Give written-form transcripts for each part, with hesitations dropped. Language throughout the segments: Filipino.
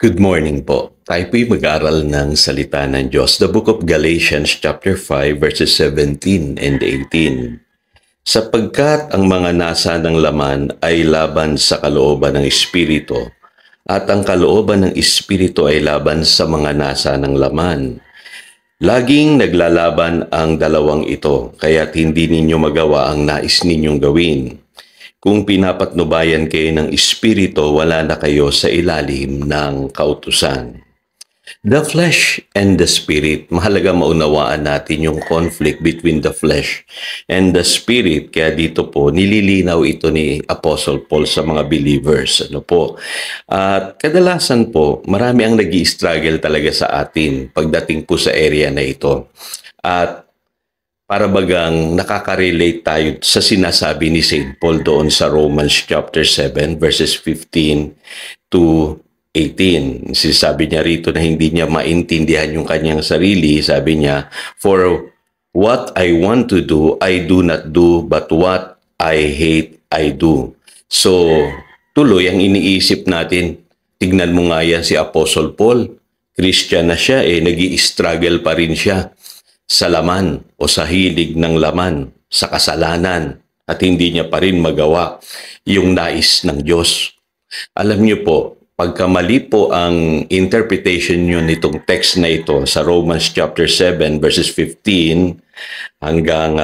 Good morning po. Tayo po'y mag-aral ng salita ng Diyos. The book of Galatians chapter 5 verses 17 and 18. Sapagkat ang mga nasa ng laman ay laban sa kalooban ng Espiritu, at ang kalooban ng Espiritu ay laban sa mga nasa ng laman. Laging naglalaban ang dalawang ito, kaya't hindi ninyo magawa ang nais ninyong gawin. Kung pinapatnubayan kayo ng Espiritu, wala na kayo sa ilalim ng kautusan. The flesh and the spirit. Mahalaga maunawaan natin yung conflict between the flesh and the spirit. Kaya dito po, nililinaw ito ni Apostle Paul sa mga believers. At kadalasan po, marami ang nag-i-struggle talaga sa atin pagdating po sa area na ito. At para bagang nakaka-relate tayo sa sinasabi ni St. Paul doon sa Romans chapter 7 verses 15 to 18. Sinasabi niya rito na hindi niya maintindihan yung kanyang sarili. Sabi niya, "For what I want to do, I do not do, but what I hate, I do." So, tuloy ang iniisip natin, tignan mo nga yan si Apostle Paul. Christian na siya, nag-i-struggle pa rin siya sa laman o sa hilig ng laman, sa kasalanan, at hindi niya pa rin magawa yung nais ng Diyos. Alam niyo po, pagka mali po ang interpretation niyo nitong text na ito sa Romans chapter 7 verses 15 hanggang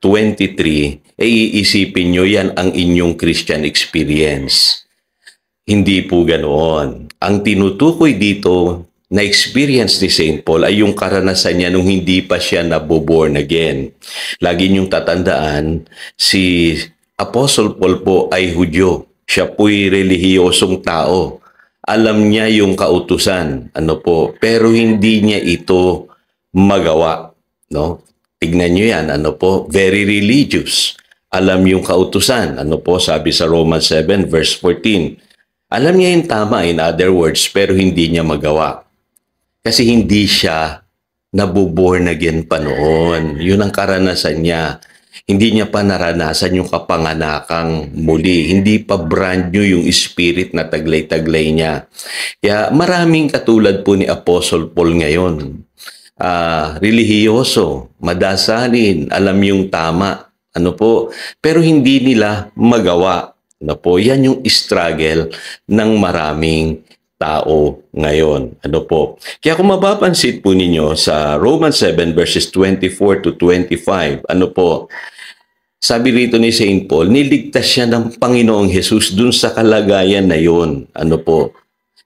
23, iisipin niyo yan ang inyong Christian experience. Hindi po ganoon. Ang tinutukoy dito na experience ni St. Paul ay yung karanasan niya nung hindi pa siya naboborn again. Lagi niyong tatandaan, si Apostle Paul po ay Hudyo. Siya po'y relihiyosong tao. Alam niya yung kautusan, pero hindi niya ito magawa. No? Tignan niyo yan, very religious. Alam yung kautusan, sabi sa Romans 7 verse 14. Alam niya yung tama, in other words, pero hindi niya magawa. Kasi hindi siya nabuborn again pa noon. Yun ang karanasan niya. Hindi niya pa naranasan yung kapanganakang muli. Hindi pa brand new yung spirit na taglay-taglay niya. Kaya maraming katulad po ni Apostle Paul ngayon. Relihiyoso, madasalin, alam yung tama. Pero hindi nila magawa. Yan yung struggle ng maraming tao ngayon. Kaya kung mapapansin po ninyo sa Romans 7 verses 24 to 25, sabi rito ni St. Paul, niligtas siya ng Panginoong Jesus dun sa kalagayan na yun.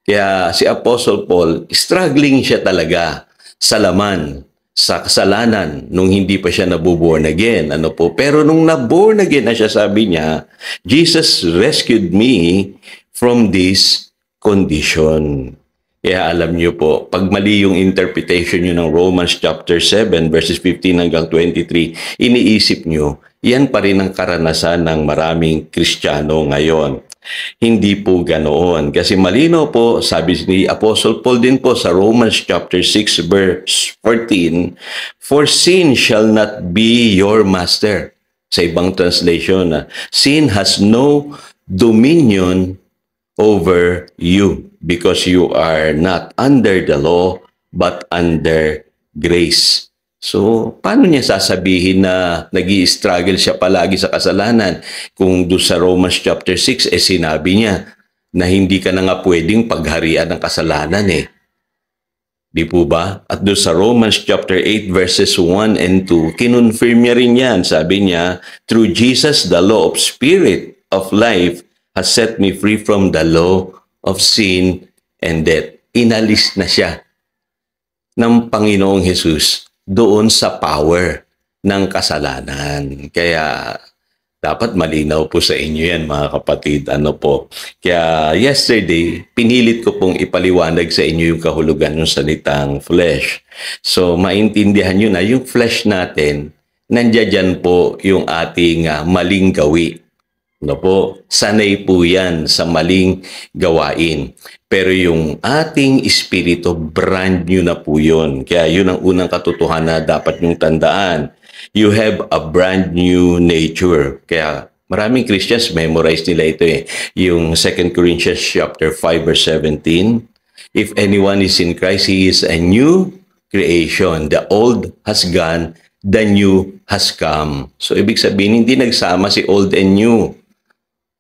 Kaya si Apostle Paul, struggling siya talaga sa laman, sa kasalanan, nung hindi pa siya nabuborn again. Pero nung naborn again na siya, sabi niya, Jesus rescued me from this condition. Kaya alam niyo po, pag mali yung interpretation niyo ng Romans chapter 7 verses 15 hanggang 23, iniisip niyo, yan pa rin ang karanasan ng maraming Kristiyano ngayon. Hindi po ganoon. Kasi malino po, sabi ni Apostle Paul din po sa Romans chapter 6 verse 14, "For sin shall not be your master." Sa ibang translation, sin has no dominion over you because you are not under the law but under grace. So, paano niya sasabihin na nag-i-struggle siya palagi sa kasalanan kung doon sa Romans chapter 6 sinabi niya na hindi ka na nga pwedeng pagharian ng kasalanan Di po ba? At doon sa Romans chapter 8 verses 1 and 2, kinonfirm niya rin yan. Sabi niya, "Through Jesus, the law of spirit of life has set me free from the law of sin and death." Inalis na siya ng Panginoong Jesus doon sa power ng kasalanan. Kaya dapat malinaw po sa inyo yan, mga kapatid. Kaya yesterday, pinilit ko pong ipaliwanag sa inyo yung kahulugan ng salitang flesh. So, maintindihan nyo na yung flesh natin, nandiyan po yung ating maling gawi. Sanay po yan sa maling gawain. Pero yung ating espiritu, brand new na po yun. Kaya yun ang unang katotohanan na dapat nyong tandaan. You have a brand new nature. Kaya maraming Christians, memorize nila ito Yung 2 Corinthians chapter 5 verse 17. If anyone is in Christ, he is a new creation. The old has gone, the new has come. So, ibig sabihin, hindi nagsama si old and new.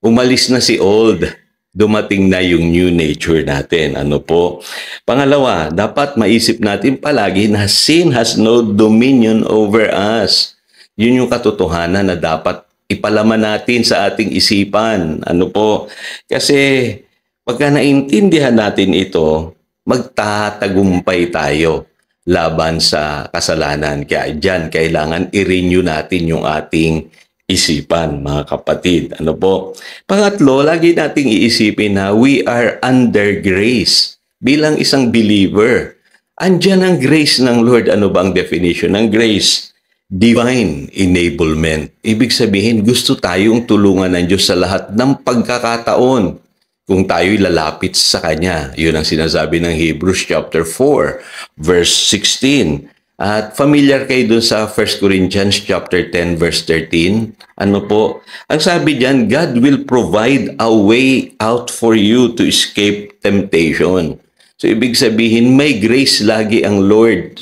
Umalis na si old. Dumating na yung new nature natin. Ano po? Pangalawa, dapat maisip natin palagi na sin has no dominion over us. Yun yung katotohanan na dapat ipalaman natin sa ating isipan. Ano po? Kasi pagka naintindihan natin ito, magtatagumpay tayo laban sa kasalanan. Kaya dyan, kailangan i-renew natin yung ating isipan, mga kapatid. Ano po? Pangatlo, lagi nating iisipin na we are under grace. Bilang isang believer, andyan ang grace ng Lord. Ano ba ang definition ng grace? Divine enablement. Ibig sabihin, gusto tayong tulungan ng Diyos sa lahat ng pagkakataon kung tayo'y lalapit sa Kanya. Yun ang sinasabi ng Hebrews chapter 4, verse 16. At familiar kayo dun sa 1 Corinthians chapter 10, verse 13. Ano po? Ang sabi diyan, God will provide a way out for you to escape temptation. So, ibig sabihin, may grace lagi ang Lord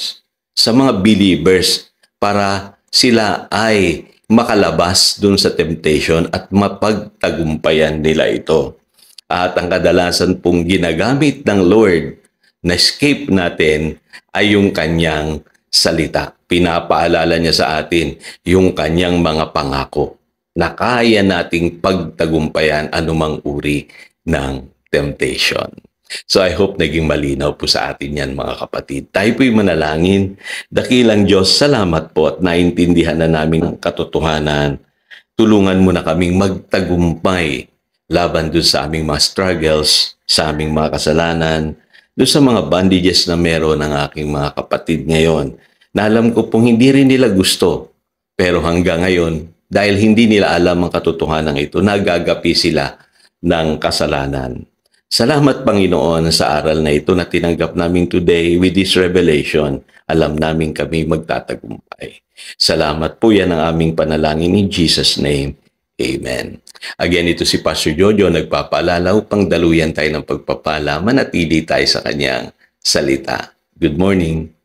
sa mga believers para sila ay makalabas dun sa temptation at mapagtagumpayan nila ito. At ang kadalasan pong ginagamit ng Lord na escape natin ay yung Kanyang salita. Pinapaalala niya sa atin yung Kanyang mga pangako na kaya nating pagtagumpayan anumang uri ng temptation. So I hope naging malinaw po sa atin yan, mga kapatid. Tayo po'y manalangin. Dakilang Diyos, salamat po at naintindihan na namin ang katotohanan. Tulungan mo na kaming magtagumpay laban dun sa aming mga struggles, sa aming mga kasalanan, dun sa mga bondages na meron ng aking mga kapatid ngayon, na alam ko pong hindi rin nila gusto. Pero hanggang ngayon, dahil hindi nila alam ang katotohanan ito, nagagapi sila ng kasalanan. Salamat, Panginoon, sa aral na ito na tinanggap namin today with this revelation. Alam namin kami magtatagumpay. Salamat po, yan ang aming panalangin in Jesus' name. Amen. Again, ito si Pastor Jojo, nagpapaalala upang daluyan tayo ng pagpapala, manatili tayo sa kanyang salita. Good morning.